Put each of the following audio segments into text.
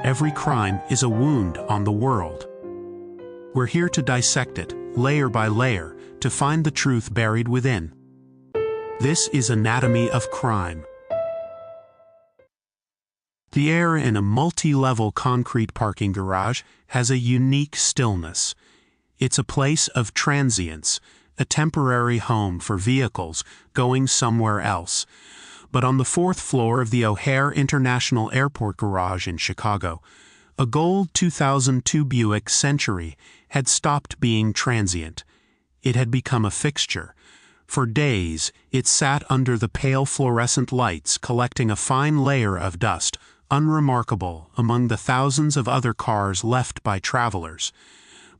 every crime is a wound on the world. We're here to dissect it, layer by layer, to find the truth buried within. This is Anatomy of Crime. The air in a multi-level concrete parking garage has a unique stillness. It's a place of transience, a temporary home for vehicles going somewhere else. But on the fourth floor of the O'Hare International Airport garage in Chicago, a gold 2002 Buick Century had stopped being transient. It had become a fixture. For days, it sat under the pale fluorescent lights, collecting a fine layer of dust, unremarkable among the thousands of other cars left by travelers.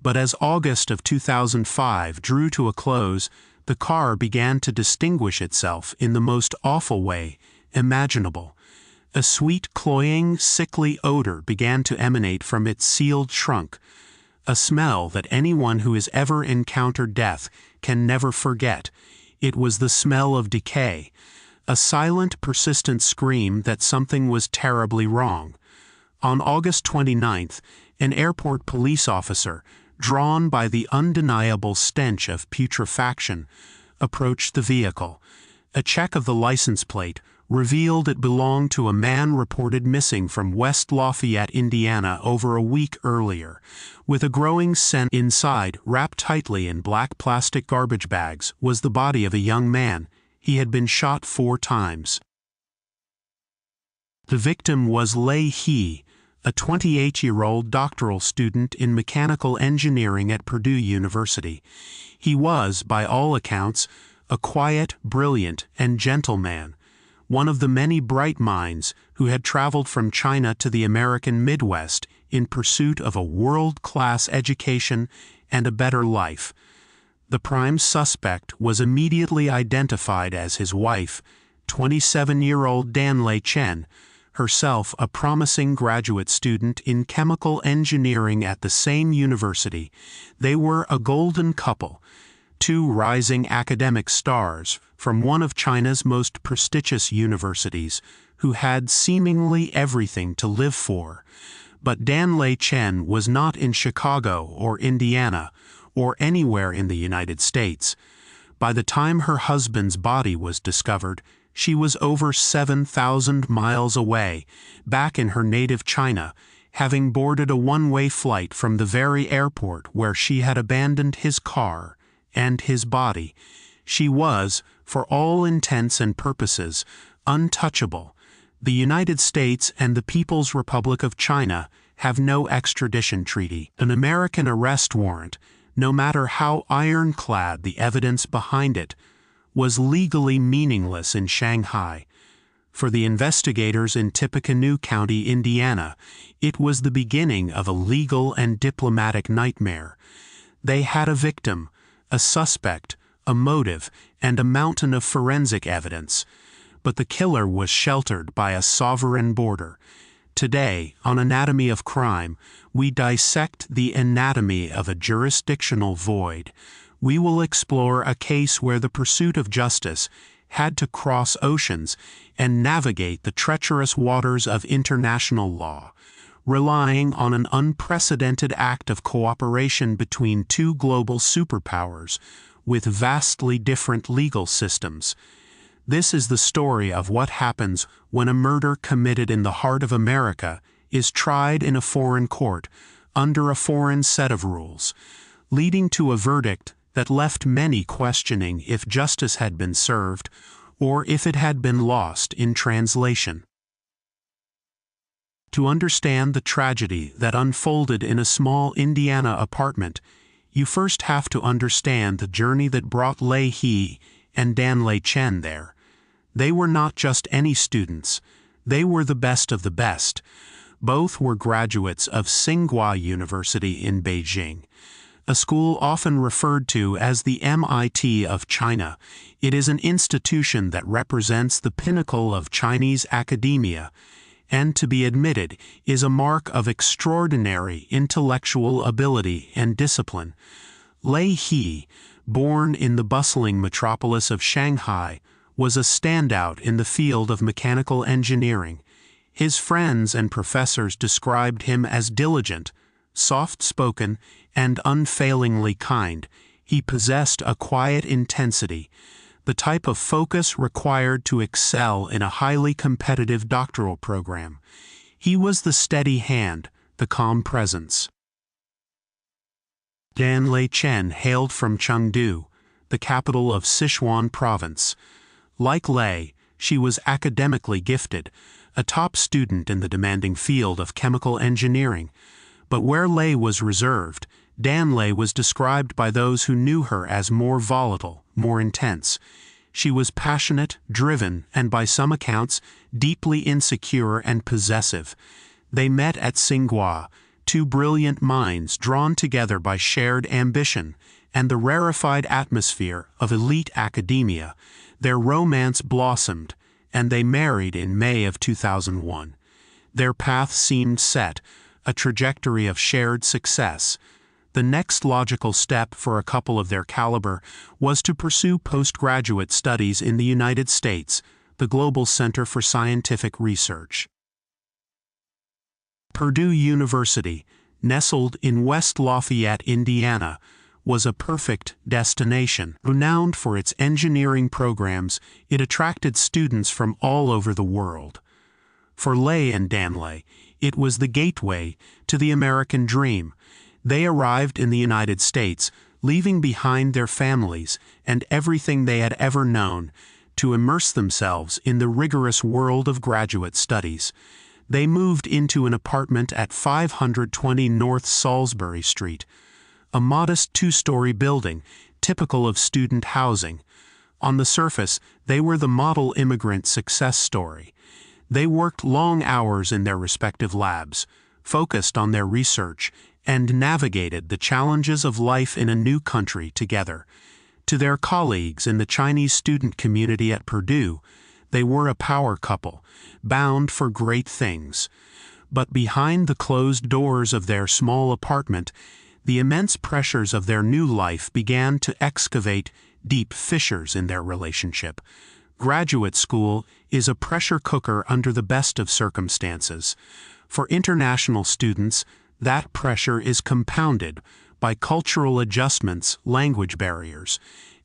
But as August of 2005 drew to a close, the car began to distinguish itself in the most awful way imaginable. A sweet, cloying, sickly odor began to emanate from its sealed trunk, a smell that anyone who has ever encountered death can never forget. It was the smell of decay, a silent, persistent scream that something was terribly wrong. On August 29th, an airport police officer, drawn by the undeniable stench of putrefaction, approached the vehicle. A check of the license plate revealed it belonged to a man reported missing from West Lafayette, Indiana, over a week earlier. With a growing scent inside, wrapped tightly in black plastic garbage bags, was the body of a young man. He had been shot 4 times. The victim was Lei He, a 28-year-old doctoral student in mechanical engineering at Purdue University. He was, by all accounts, a quiet, brilliant, and gentle man, one of the many bright minds who had traveled from China to the American Midwest in pursuit of a world-class education and a better life. The prime suspect was immediately identified as his wife, 27-year-old Danlei Chen, herself a promising graduate student in chemical engineering at the same university. They were a golden couple, 2 rising academic stars from one of China's most prestigious universities, who had seemingly everything to live for. But Danlei Chen was not in Chicago or Indiana, or anywhere in the United States. By the time her husband's body was discovered, she was over 7,000 miles away, back in her native China, having boarded a one-way flight from the very airport where she had abandoned his car and his body. She was, for all intents and purposes, untouchable. The United States and the People's Republic of China have no extradition treaty. An American arrest warrant, no matter how ironclad the evidence behind it, was legally meaningless in Shanghai. For the investigators in Tippecanoe County, Indiana, it was the beginning of a legal and diplomatic nightmare. They had a victim, a suspect, a motive, and a mountain of forensic evidence, but the killer was sheltered by a sovereign border. Today, on Anatomy of Crime, we dissect the anatomy of a jurisdictional void. We will explore a case where the pursuit of justice had to cross oceans and navigate the treacherous waters of international law, relying on an unprecedented act of cooperation between 2 global superpowers with vastly different legal systems. This is the story of what happens when a murder committed in the heart of America is tried in a foreign court under a foreign set of rules, leading to a verdict that left many questioning if justice had been served or if it had been lost in translation. To understand the tragedy that unfolded in a small Indiana apartment, you first have to understand the journey that brought Lei He and Danlei Chen there. They were not just any students, they were the best of the best. Both were graduates of Tsinghua University in Beijing, a school often referred to as the MIT of China. It is an institution that represents the pinnacle of Chinese academia, and to be admitted is a mark of extraordinary intellectual ability and discipline. Lei He, born in the bustling metropolis of Shanghai, was a standout in the field of mechanical engineering. His friends and professors described him as diligent, soft-spoken, and unfailingly kind. He possessed a quiet intensity, the type of focus required to excel in a highly competitive doctoral program. He was the steady hand, the calm presence. Danlei Chen hailed from Chengdu, the capital of Sichuan province. Like Lei, she was academically gifted, a top student in the demanding field of chemical engineering. But where Lei was reserved, Danlei was described by those who knew her as more volatile, more intense. She was passionate, driven, and by some accounts, deeply insecure and possessive. They met at Tsinghua, two brilliant minds drawn together by shared ambition and the rarefied atmosphere of elite academia. Their romance blossomed, and they married in May of 2001. Their path seemed set, a trajectory of shared success. The next logical step for a couple of their caliber was to pursue postgraduate studies in the United States, the Global Center for Scientific Research. Purdue University, nestled in West Lafayette, Indiana, was a perfect destination. Renowned for its engineering programs, it attracted students from all over the world. For Lei and Danlei, it was the gateway to the American dream. They arrived in the United States, leaving behind their families and everything they had ever known, to immerse themselves in the rigorous world of graduate studies. They moved into an apartment at 520 North Salisbury Street, a modest two-story building, typical of student housing. On the surface, they were the model immigrant success story. They worked long hours in their respective labs, focused on their research, and navigated the challenges of life in a new country together. To their colleagues in the Chinese student community at Purdue, they were a power couple, bound for great things. But behind the closed doors of their small apartment, the immense pressures of their new life began to excavate deep fissures in their relationship. Graduate school is a pressure cooker under the best of circumstances. For international students, that pressure is compounded by cultural adjustments, language barriers,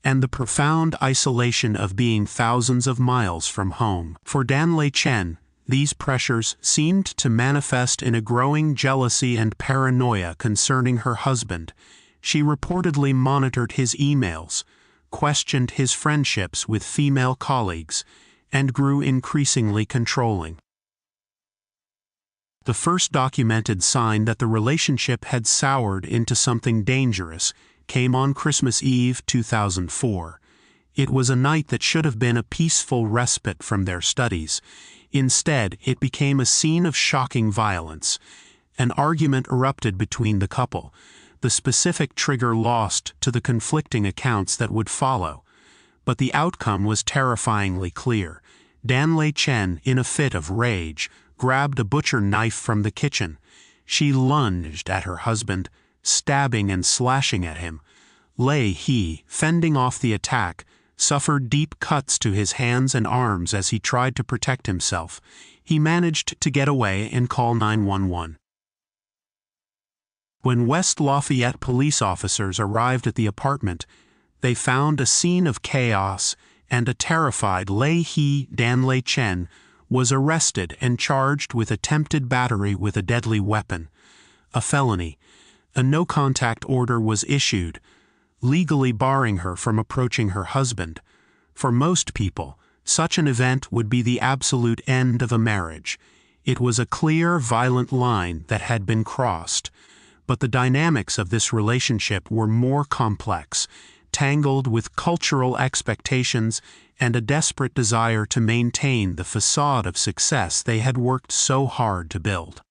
and the profound isolation of being thousands of miles from home. For Danlei Chen, these pressures seemed to manifest in a growing jealousy and paranoia concerning her husband. She reportedly monitored his emails, questioned his friendships with female colleagues, and grew increasingly controlling. The first documented sign that the relationship had soured into something dangerous came on Christmas Eve 2004. It was a night that should have been a peaceful respite from their studies. Instead, it became a scene of shocking violence. An argument erupted between the couple, the specific trigger lost to the conflicting accounts that would follow. But the outcome was terrifyingly clear. Danlei Chen, in a fit of rage, grabbed a butcher knife from the kitchen. She lunged at her husband, stabbing and slashing at him. Lei He, fending off the attack, suffered deep cuts to his hands and arms as he tried to protect himself. He managed to get away and call 911. When West Lafayette police officers arrived at the apartment, they found a scene of chaos, and a terrified Lei He. Danlei Chen was arrested and charged with attempted battery with a deadly weapon, a felony. A no-contact order was issued, legally barring her from approaching her husband. For most people, such an event would be the absolute end of a marriage. It was a clear, violent line that had been crossed. But the dynamics of this relationship were more complex, tangled with cultural expectations and a desperate desire to maintain the facade of success they had worked so hard to build.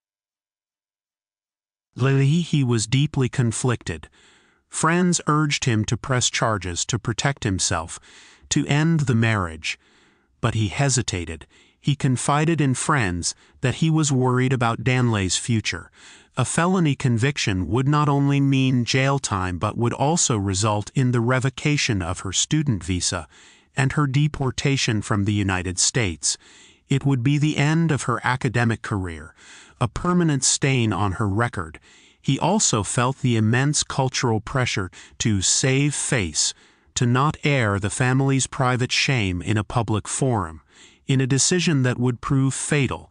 Lei He was deeply conflicted. Friends urged him to press charges to protect himself, to end the marriage. But he hesitated. He confided in friends that he was worried about Danlei's future. A felony conviction would not only mean jail time but would also result in the revocation of her student visa and her deportation from the United States. It would be the end of her academic career, a permanent stain on her record. He also felt the immense cultural pressure to save face, to not air the family's private shame in a public forum, in a decision that would prove fatal.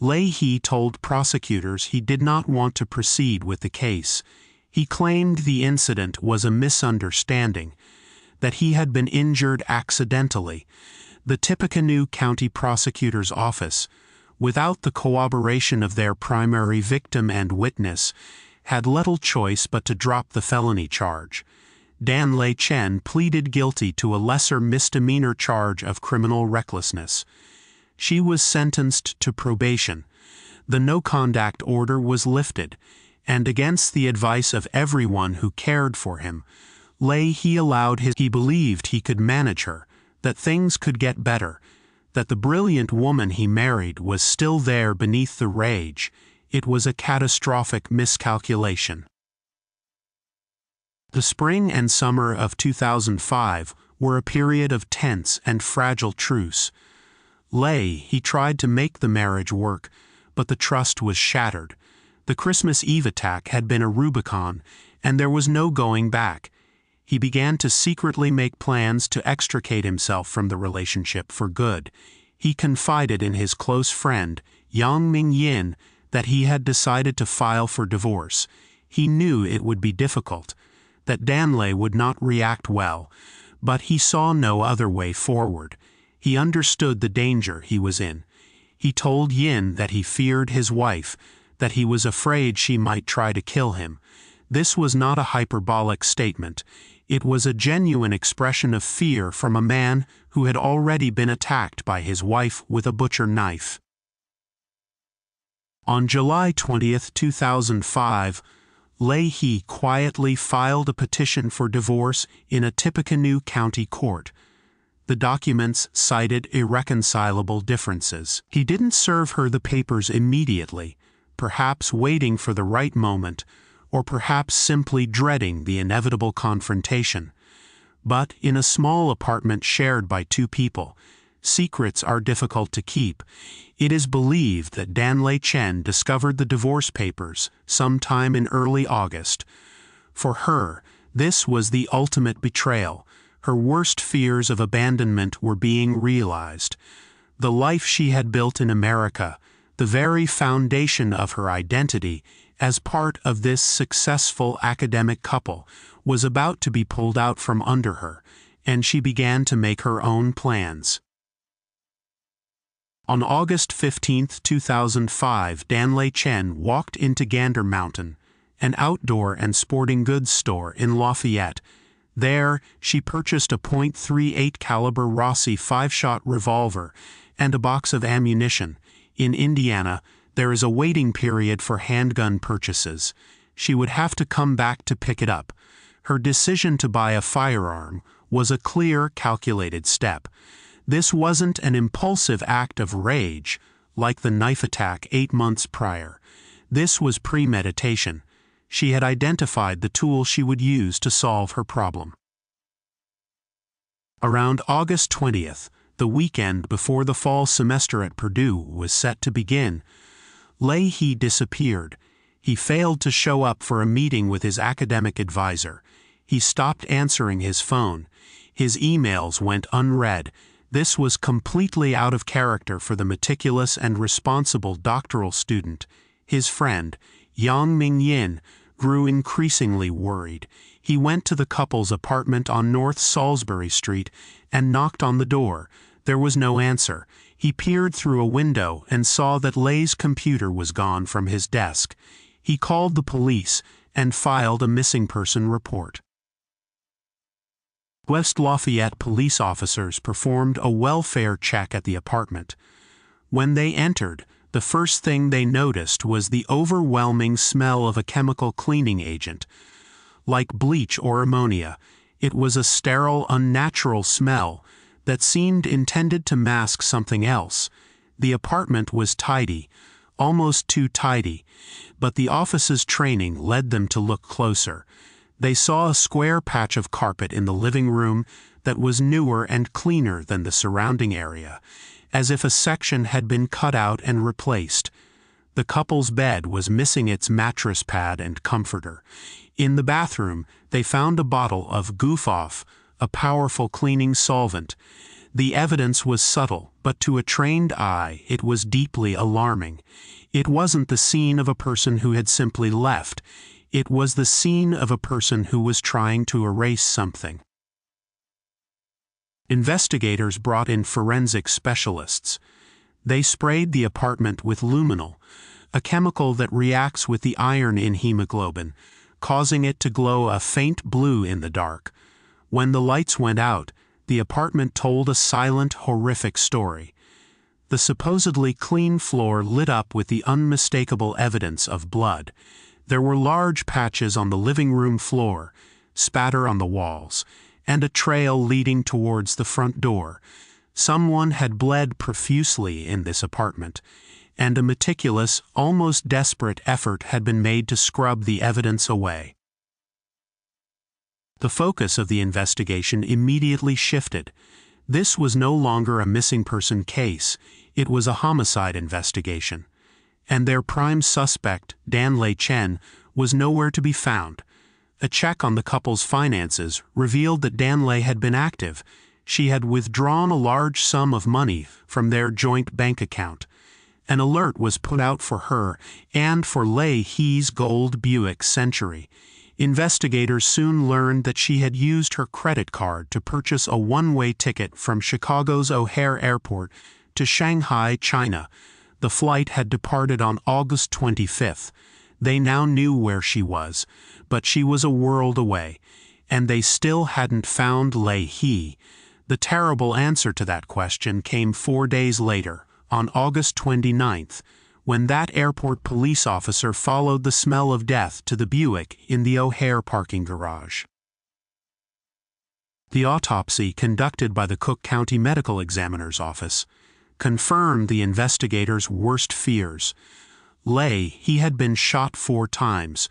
Leahy told prosecutors he did not want to proceed with the case. He claimed the incident was a misunderstanding, that he had been injured accidentally. The Tippecanoe County Prosecutor's Office, without the corroboration of their primary victim and witness, had little choice but to drop the felony charge. Dan Lei Chen pleaded guilty to a lesser misdemeanor charge of criminal recklessness. She was sentenced to probation. The no-conduct order was lifted, and against the advice of everyone who cared for him, he believed he could manage her, that things could get better, that the brilliant woman he married was still there beneath the rage. It was a catastrophic miscalculation. The spring and summer of 2005 were a period of tense and fragile truce. He tried to make the marriage work, but the trust was shattered. The Christmas Eve attack had been a Rubicon, and there was no going back. He began to secretly make plans to extricate himself from the relationship for good. He confided in his close friend, Yang Ming-yin, that he had decided to file for divorce. He knew it would be difficult, that Danley would not react well, but he saw no other way forward. He understood the danger he was in. He told Yin that he feared his wife, that he was afraid she might try to kill him. This was not a hyperbolic statement. It was a genuine expression of fear from a man who had already been attacked by his wife with a butcher knife. On July 20, 2005, Leahy quietly filed a petition for divorce in a Tippecanoe County court. The documents cited irreconcilable differences. He didn't serve her the papers immediately, perhaps waiting for the right moment, or perhaps simply dreading the inevitable confrontation. But in a small apartment shared by two people, secrets are difficult to keep. It is believed that Danley Chen discovered the divorce papers sometime in early August. For her, this was the ultimate betrayal. Her worst fears of abandonment were being realized. The life she had built in America, the very foundation of her identity as part of this successful academic couple, was about to be pulled out from under her, and she began to make her own plans. On August 15, 2005, Danley Chen walked into Gander Mountain, an outdoor and sporting goods store in Lafayette. There, she purchased a .38 caliber Rossi 5-shot revolver and a box of ammunition. In Indiana, there is a waiting period for handgun purchases. She would have to come back to pick it up. Her decision to buy a firearm was a clear, calculated step. This wasn't an impulsive act of rage, like the knife attack 8 months prior. This was premeditation. She had identified the tool she would use to solve her problem. Around August 20th, the weekend before the fall semester at Purdue was set to begin, Leahy disappeared. He failed to show up for a meeting with his academic advisor. He stopped answering his phone. His emails went unread. This was completely out of character for the meticulous and responsible doctoral student. His friend, Yang Ming-yin, grew increasingly worried. He went to the couple's apartment on North Salisbury Street and knocked on the door. There was no answer. He peered through a window and saw that Leigh's computer was gone from his desk. He called the police and filed a missing person report. West Lafayette police officers performed a welfare check at the apartment. When they entered, the first thing they noticed was the overwhelming smell of a chemical cleaning agent. Like bleach or ammonia, it was a sterile, unnatural smell that seemed intended to mask something else. The apartment was tidy, almost too tidy, but the office's training led them to look closer. They saw a square patch of carpet in the living room that was newer and cleaner than the surrounding area, as if a section had been cut out and replaced. The couple's bed was missing its mattress pad and comforter. In the bathroom, they found a bottle of Goof-Off, a powerful cleaning solvent. The evidence was subtle, but to a trained eye, it was deeply alarming. It wasn't the scene of a person who had simply left. It was the scene of a person who was trying to erase something. Investigators brought in forensic specialists. They sprayed the apartment with luminol, a chemical that reacts with the iron in hemoglobin, causing it to glow a faint blue in the dark. When the lights went out, the apartment told a silent, horrific story. The supposedly clean floor lit up with the unmistakable evidence of blood. There were large patches on the living room floor, spatter on the walls, and a trail leading towards the front door. Someone had bled profusely in this apartment, and a meticulous, almost desperate effort had been made to scrub the evidence away. The focus of the investigation immediately shifted. This was no longer a missing person case, it was a homicide investigation. And their prime suspect, Danlei Chen, was nowhere to be found. A check on the couple's finances revealed that Danlei had been active. She had withdrawn a large sum of money from their joint bank account. An alert was put out for her and for Lei He's gold Buick Century. Investigators soon learned that she had used her credit card to purchase a one-way ticket from Chicago's O'Hare Airport to Shanghai, China. The flight had departed on August 25th. They now knew where she was, but she was a world away, and they still hadn't found Lei He. The terrible answer to that question came 4 days later, on August 29th, when that airport police officer followed the smell of death to the Buick in the O'Hare parking garage. The autopsy conducted by the Cook County Medical Examiner's Office confirmed the investigators' worst fears. Lei He had been shot 4 times.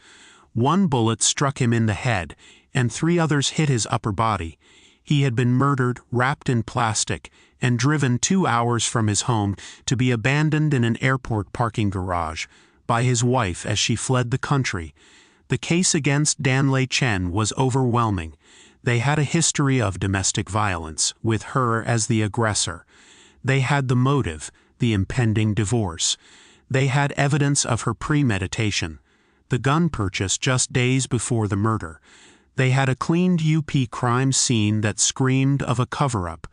1 bullet struck him in the head, and 3 others hit his upper body. He had been murdered, wrapped in plastic, and driven 2 hours from his home to be abandoned in an airport parking garage by his wife as she fled the country. The case against Danlei Chen was overwhelming. They had a history of domestic violence, with her as the aggressor. They had the motive, the impending divorce. They had evidence of her premeditation, the gun purchase just days before the murder. They had a cleaned UP crime scene that screamed of a cover-up.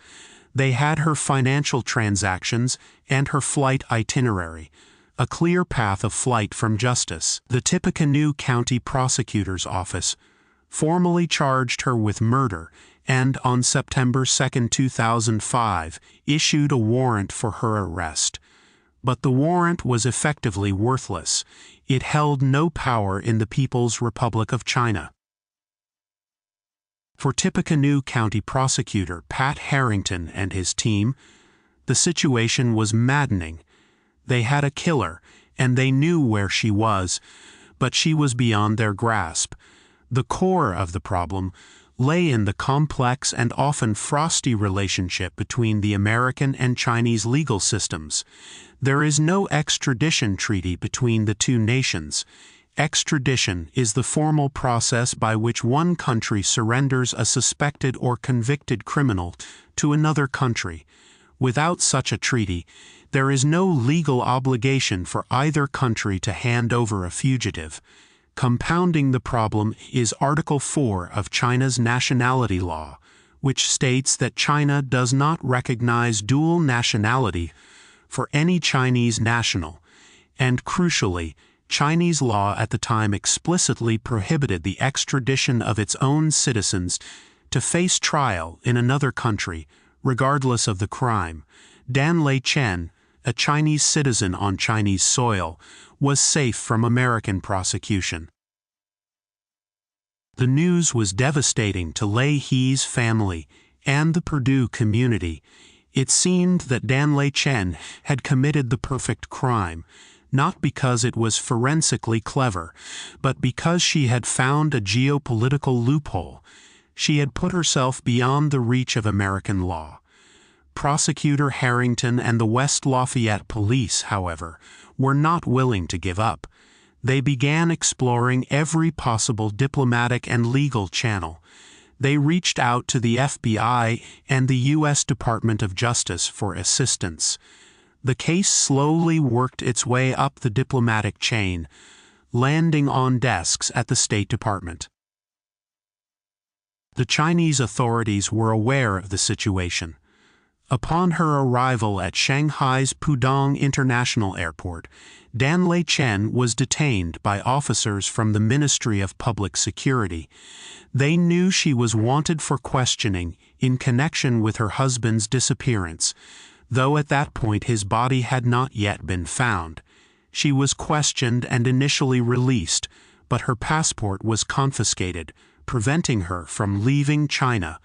They had her financial transactions and her flight itinerary, a clear path of flight from justice. The Tippecanoe County Prosecutor's Office formally charged her with murder and on September 2, 2005, issued a warrant for her arrest. But the warrant was effectively worthless. It held no power in the People's Republic of China. For Tippecanoe County Prosecutor Pat Harrington and his team, the situation was maddening. They had a killer, and they knew where she was, but she was beyond their grasp. The core of the problem lay in the complex and often frosty relationship between the American and Chinese legal systems. There is no extradition treaty between the two nations. Extradition is the formal process by which one country surrenders a suspected or convicted criminal to another country. Without such a treaty, there is no legal obligation for either country to hand over a fugitive. Compounding the problem is Article 4 of China's nationality law, which states that China does not recognize dual nationality for any Chinese national, and crucially, Chinese law at the time explicitly prohibited the extradition of its own citizens to face trial in another country, regardless of the crime. Danlei Chen, a Chinese citizen on Chinese soil, was safe from American prosecution. The news was devastating to Lei He's family and the Purdue community. It seemed that Danlei Chen had committed the perfect crime, not because it was forensically clever, but because she had found a geopolitical loophole. She had put herself beyond the reach of American law. Prosecutor Harrington and the West Lafayette police, however, were not willing to give up. They began exploring every possible diplomatic and legal channel. They reached out to the FBI and the U.S. Department of Justice for assistance. The case slowly worked its way up the diplomatic chain, landing on desks at the State Department. The Chinese authorities were aware of the situation. Upon her arrival at Shanghai's Pudong International Airport, Danlei Chen was detained by officers from the Ministry of Public Security. They knew she was wanted for questioning in connection with her husband's disappearance, though at that point his body had not yet been found. She was questioned and initially released, but her passport was confiscated, preventing her from leaving China.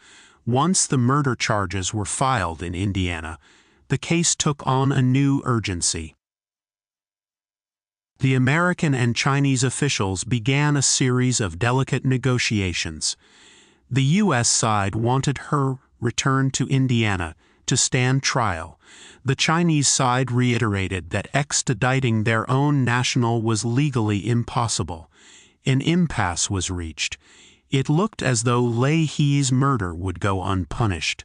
Once the murder charges were filed in Indiana, the case took on a new urgency. The American and Chinese officials began a series of delicate negotiations. The U.S. side wanted her returned to Indiana to stand trial. The Chinese side reiterated that extraditing their own national was legally impossible. An impasse was reached. It looked as though Lei He's murder would go unpunished.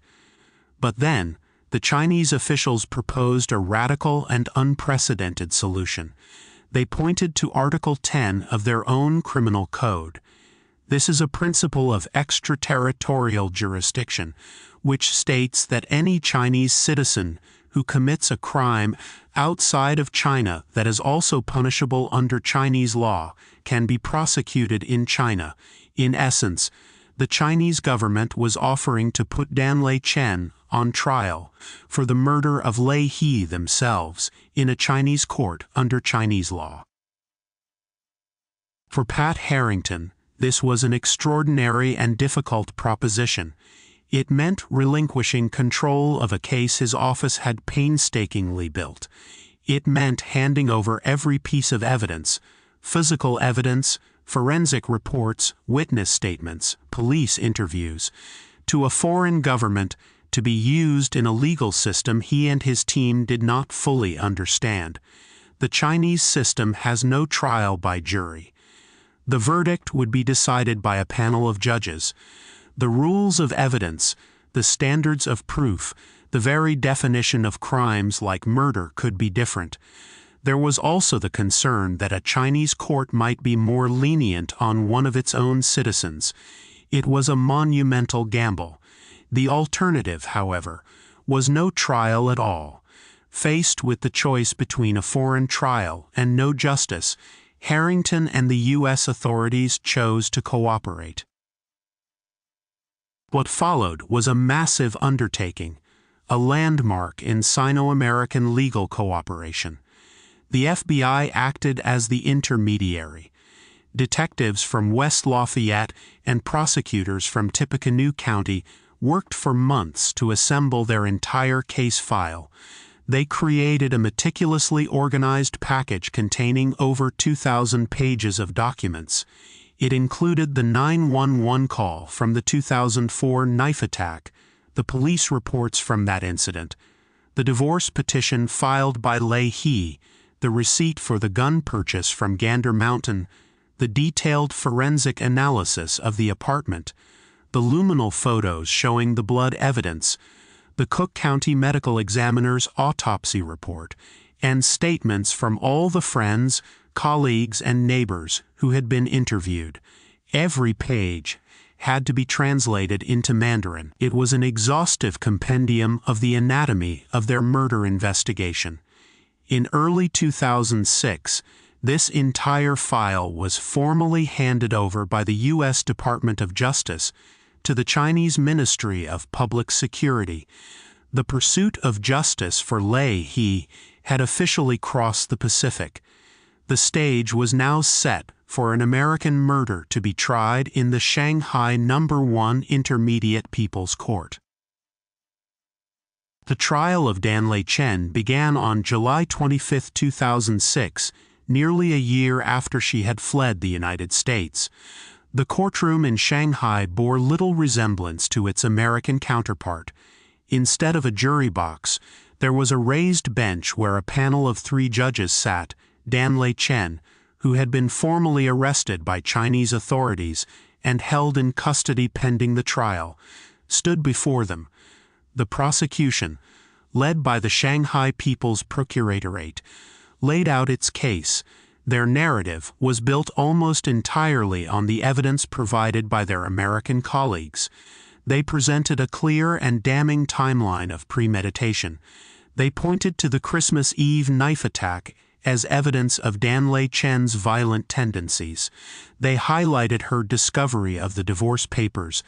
But then, the Chinese officials proposed a radical and unprecedented solution. They pointed to Article 10 of their own criminal code. This is a principle of extraterritorial jurisdiction, which states that any Chinese citizen who commits a crime outside of China that is also punishable under Chinese law can be prosecuted in China. In essence, the Chinese government was offering to put Danlei Chen on trial for the murder of Lei He themselves in a Chinese court under Chinese law. For Pat Harrington, this was an extraordinary and difficult proposition. It meant relinquishing control of a case his office had painstakingly built. It meant handing over every piece of evidence, physical evidence, forensic reports, witness statements, police interviews, to a foreign government to be used in a legal system he and his team did not fully understand. The Chinese system has no trial by jury. The verdict would be decided by a panel of judges. The rules of evidence, the standards of proof, the very definition of crimes like murder could be different. There was also the concern that a Chinese court might be more lenient on one of its own citizens. It was a monumental gamble. The alternative, however, was no trial at all. Faced with the choice between a foreign trial and no justice, Harrington and the U.S. authorities chose to cooperate. What followed was a massive undertaking, a landmark in Sino-American legal cooperation. The FBI acted as the intermediary. Detectives from West Lafayette and prosecutors from Tippecanoe County worked for months to assemble their entire case file. They created a meticulously organized package containing over 2,000 pages of documents. It included the 911 call from the 2004 knife attack, the police reports from that incident, the divorce petition filed by Lei He, the receipt for the gun purchase from Gander Mountain, the detailed forensic analysis of the apartment, the luminal photos showing the blood evidence, the Cook County Medical Examiner's autopsy report, and statements from all the friends, colleagues, and neighbors who had been interviewed. Every page had to be translated into Mandarin. It was an exhaustive compendium of the anatomy of their murder investigation. In early 2006, this entire file was formally handed over by the U.S. Department of Justice to the Chinese Ministry of Public Security. The pursuit of justice for Lei He had officially crossed the Pacific. The stage was now set for an American murder to be tried in the Shanghai No. 1 Intermediate People's Court. The trial of Danlei Chen began on July 25, 2006, nearly a year after she had fled the United States. The courtroom in Shanghai bore little resemblance to its American counterpart. Instead of a jury box, there was a raised bench where a panel of 3 judges sat. Danlei Chen, who had been formally arrested by Chinese authorities and held in custody pending the trial, stood before them. The prosecution, led by the Shanghai People's Procuratorate, laid out its case. Their narrative was built almost entirely on the evidence provided by their American colleagues. They presented a clear and damning timeline of premeditation. They pointed to the Christmas Eve knife attack as evidence of Danlei Chen's violent tendencies. They highlighted her discovery of the divorce papers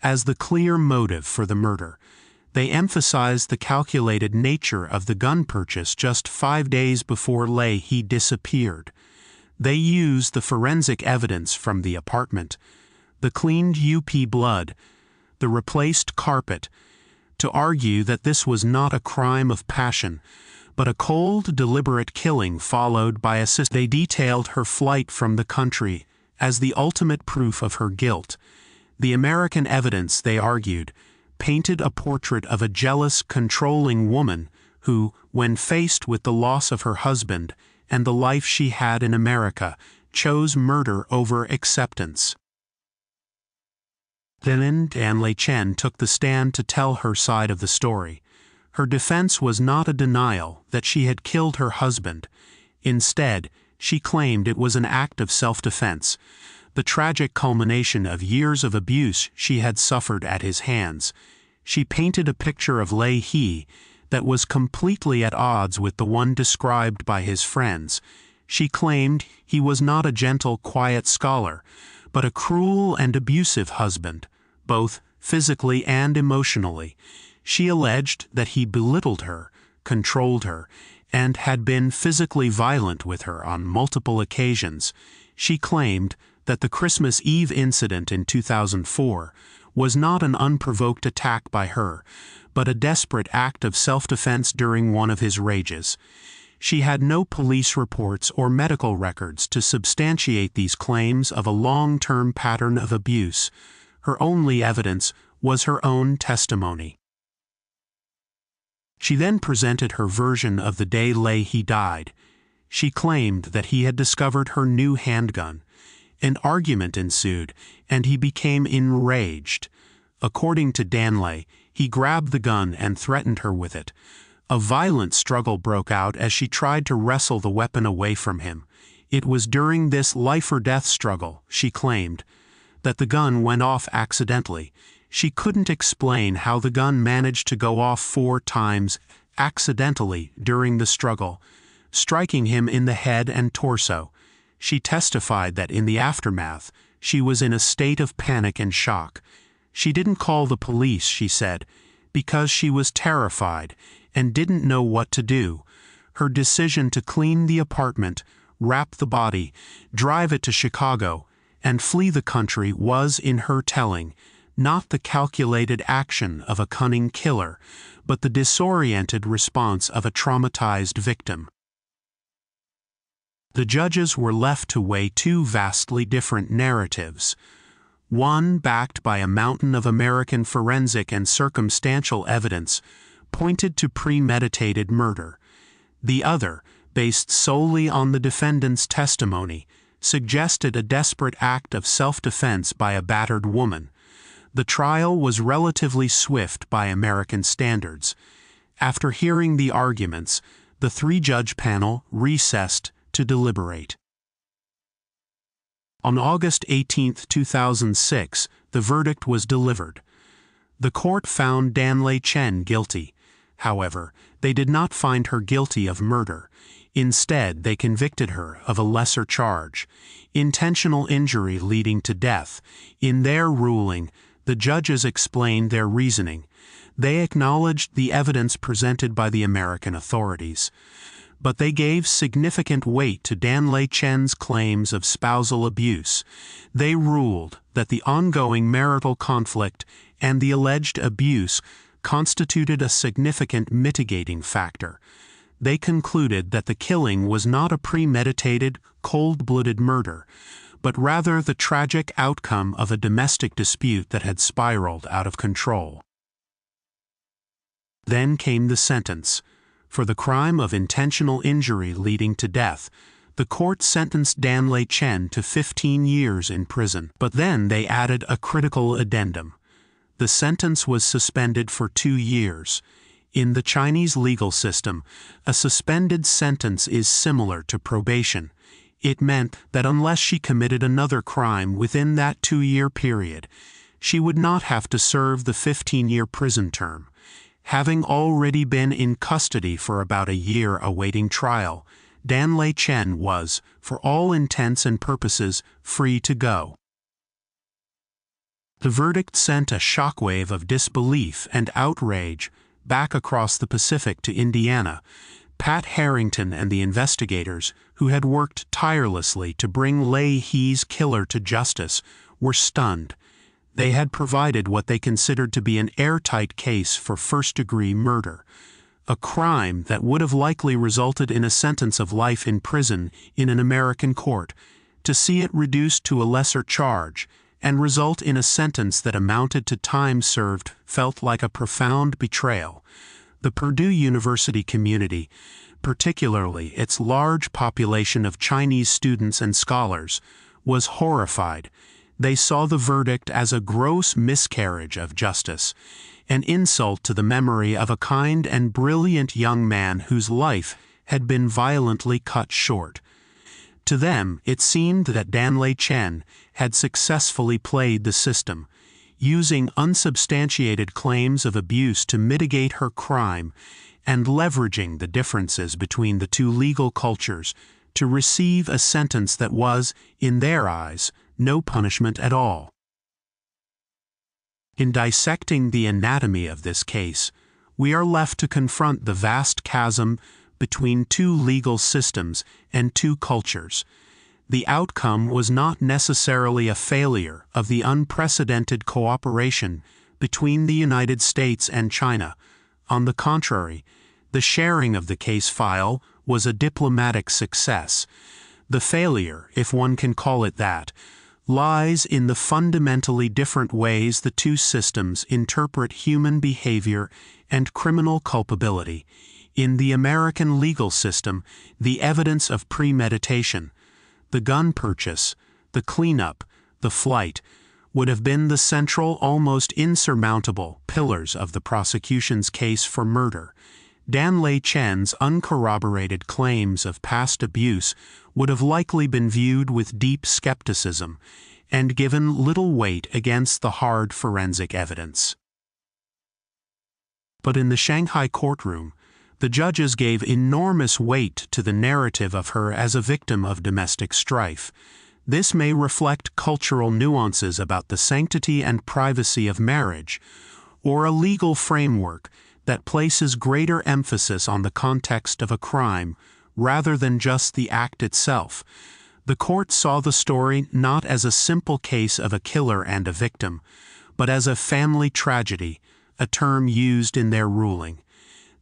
as the clear motive for the murder. They emphasized the calculated nature of the gun purchase just 5 days before Lei He disappeared. They used the forensic evidence from the apartment, the cleaned UP blood, the replaced carpet, to argue that this was not a crime of passion, but a cold, deliberate killing followed by assist. They detailed her flight from the country as the ultimate proof of her guilt. The American evidence, they argued, painted a portrait of a jealous, controlling woman who, when faced with the loss of her husband and the life she had in America, chose murder over acceptance. Then Danlei Chen took the stand to tell her side of the story. Her defense was not a denial that she had killed her husband. Instead, she claimed it was an act of self-defense, the tragic culmination of years of abuse she had suffered at his hands. She painted a picture of Lei He that was completely at odds with the one described by his friends. She claimed he was not a gentle, quiet scholar, but a cruel and abusive husband, both physically and emotionally. She alleged that he belittled her, controlled her, and had been physically violent with her on multiple occasions. She claimed that the Christmas Eve incident in 2004 was not an unprovoked attack by her, but a desperate act of self-defense during one of his rages. She had no police reports or medical records to substantiate these claims of a long-term pattern of abuse. Her only evidence was her own testimony. She then presented her version of the day Lei He died. She claimed that he had discovered her new handgun. An argument ensued, and he became enraged. According to Danlei, he grabbed the gun and threatened her with it. A violent struggle broke out as she tried to wrestle the weapon away from him. It was during this life-or-death struggle, she claimed, that the gun went off accidentally. She couldn't explain how the gun managed to go off 4 times accidentally during the struggle, striking him in the head and torso. She testified that in the aftermath, she was in a state of panic and shock. She didn't call the police, she said, because she was terrified and didn't know what to do. Her decision to clean the apartment, wrap the body, drive it to Chicago, and flee the country was, in her telling, not the calculated action of a cunning killer, but the disoriented response of a traumatized victim. The judges were left to weigh 2 vastly different narratives. One, backed by a mountain of American forensic and circumstantial evidence, pointed to premeditated murder. The other, based solely on the defendant's testimony, suggested a desperate act of self-defense by a battered woman. The trial was relatively swift by American standards. After hearing the arguments, the 3-judge panel recessed to deliberate. On August 18, 2006, the verdict was delivered. The court found Danlei Chen guilty. However, they did not find her guilty of murder. Instead, they convicted her of a lesser charge, intentional injury leading to death. In their ruling, the judges explained their reasoning. They acknowledged the evidence presented by the American authorities, but they gave significant weight to Danlei Chen's claims of spousal abuse. They ruled that the ongoing marital conflict and the alleged abuse constituted a significant mitigating factor. They concluded that the killing was not a premeditated, cold-blooded murder, but rather the tragic outcome of a domestic dispute that had spiraled out of control. Then came the sentence. For the crime of intentional injury leading to death, the court sentenced Danlei Chen to 15 years in prison. But then they added a critical addendum. The sentence was suspended for 2 years. In the Chinese legal system, a suspended sentence is similar to probation. It meant that unless she committed another crime within that 2-year period, she would not have to serve the 15-year prison term. Having already been in custody for about a year awaiting trial, Danlei Chen was, for all intents and purposes, free to go. The verdict sent a shockwave of disbelief and outrage back across the Pacific to Indiana. Pat Harrington and the investigators, who had worked tirelessly to bring Lei He's killer to justice, were stunned. They had provided what they considered to be an airtight case for first-degree murder, a crime that would have likely resulted in a sentence of life in prison in an American court. To see it reduced to a lesser charge and result in a sentence that amounted to time served felt like a profound betrayal. The Purdue University community, particularly its large population of Chinese students and scholars, was horrified. They saw the verdict as a gross miscarriage of justice, an insult to the memory of a kind and brilliant young man whose life had been violently cut short. To them, it seemed that Danlei Chen had successfully played the system, using unsubstantiated claims of abuse to mitigate her crime and leveraging the differences between the two legal cultures to receive a sentence that was, in their eyes, no punishment at all. In dissecting the anatomy of this case, we are left to confront the vast chasm between two legal systems and two cultures. The outcome was not necessarily a failure of the unprecedented cooperation between the United States and China. On the contrary, the sharing of the case file was a diplomatic success. The failure, if one can call it that, lies in the fundamentally different ways the two systems interpret human behavior and criminal culpability. In the American legal system, the evidence of premeditation, the gun purchase, the cleanup, the flight, would have been the central, almost insurmountable pillars of the prosecution's case for murder. Danlei Chen's uncorroborated claims of past abuse would have likely been viewed with deep skepticism and given little weight against the hard forensic evidence. But in the Shanghai courtroom, the judges gave enormous weight to the narrative of her as a victim of domestic strife. This may reflect cultural nuances about the sanctity and privacy of marriage, or a legal framework that places greater emphasis on the context of a crime rather than just the act itself. The court saw the story not as a simple case of a killer and a victim, but as a family tragedy, a term used in their ruling.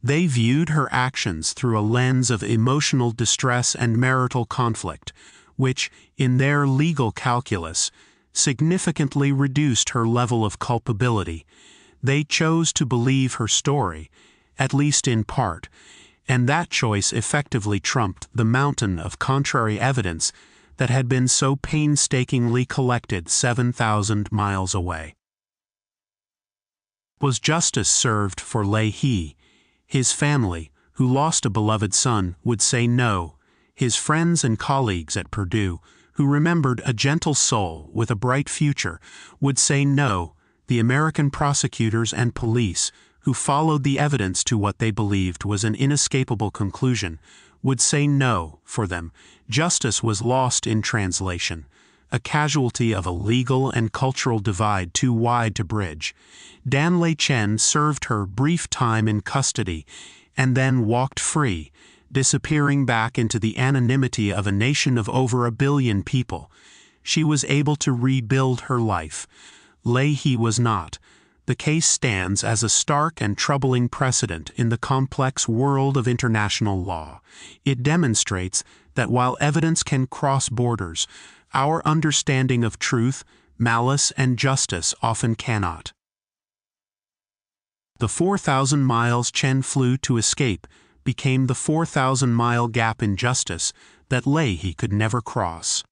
They viewed her actions through a lens of emotional distress and marital conflict, which, in their legal calculus, significantly reduced her level of culpability. They chose to believe her story, at least in part, and that choice effectively trumped the mountain of contrary evidence that had been so painstakingly collected 7,000 miles away. Was justice served for Lei He? His family, who lost a beloved son, would say no. His friends and colleagues at Purdue, who remembered a gentle soul with a bright future, would say no. The American prosecutors and police, who followed the evidence to what they believed was an inescapable conclusion, would say no. For them, justice was lost in translation, a casualty of a legal and cultural divide too wide to bridge. Danlei Chen served her brief time in custody and then walked free, disappearing back into the anonymity of a nation of over 1 billion people. She was able to rebuild her life. Lei He was not. The case stands as a stark and troubling precedent in the complex world of international law. It demonstrates that while evidence can cross borders, our understanding of truth, malice, and justice often cannot. The 4,000 miles Chen flew to escape became the 4,000-mile gap in justice that lay he could never cross.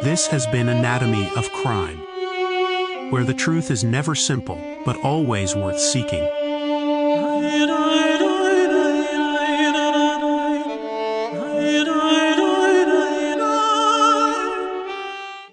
This has been Anatomy of Crime, where the truth is never simple, but always worth seeking.